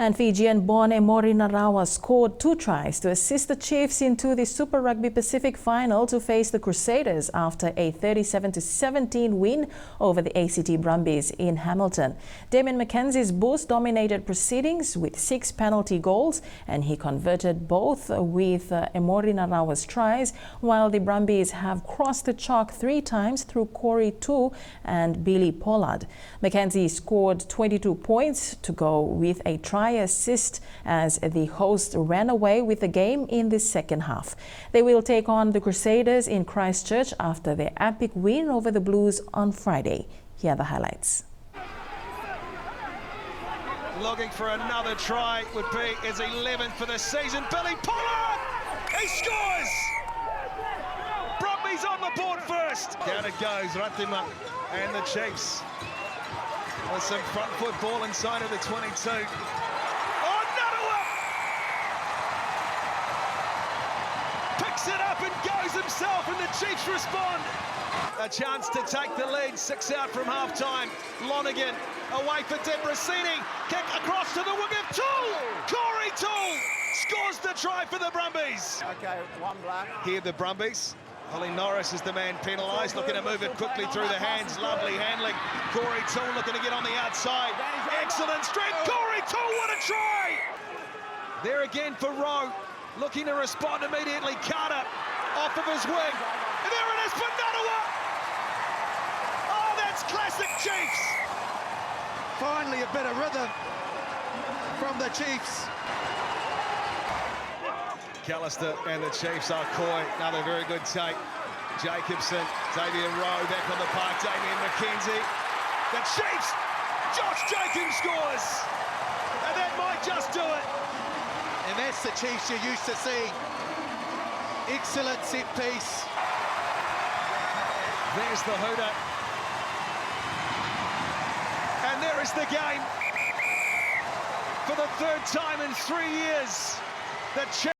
And Fijian-born Emori Narawa scored 2 tries to assist the Chiefs into the Super Rugby Pacific Final to face the Crusaders after a 37-17 win over the ACT Brumbies in Hamilton. Damien McKenzie's Bulls dominated proceedings with 6 penalty goals, and he converted both with Emori Narawa's tries, while the Brumbies have crossed the chalk 3 times through Corey Tu and Billy Pollard. McKenzie scored 22 points to go with a try assist as the hosts ran away with the game in the second half. They will take on the Crusaders in Christchurch after their epic win over the Blues on Friday. Here are the highlights. Looking for another try would be his 11th for the season. Billy Pollard! He scores! Brumbies on the board first. Down it goes, Ratima and the Chiefs. With some front foot ball inside of the 22. Oh, Narawa! Picks it up and goes himself, and the Chiefs respond. A chance to take the lead, 6 out from half-time. Lonergan away for Debrasini. Kick across to the wing of Toole. Corey Toole scores the try for the Brumbies. Okay, one black. Here the Brumbies. Ollie Norris is the man penalised, looking to move it quickly through the hands. Lovely handling. Corey Toole looking to get on the outside. Excellent strength. Corey Toole, what a try! There again for Rowe. Looking to respond immediately. Carter off of his wing. And there it is for Narawa! Oh, that's classic Chiefs! Finally a bit of rhythm from the Chiefs. Callister and the Chiefs are coy. Another very good take. Jacobson, Xavier Rowe back on the park. Damien McKenzie. The Chiefs! Josh Jacobs scores! And that might just do it. And that's the Chiefs you're used to seeing. Excellent set piece. There's the hooter. And there is the game. For the 3rd time in 3 years, the Chiefs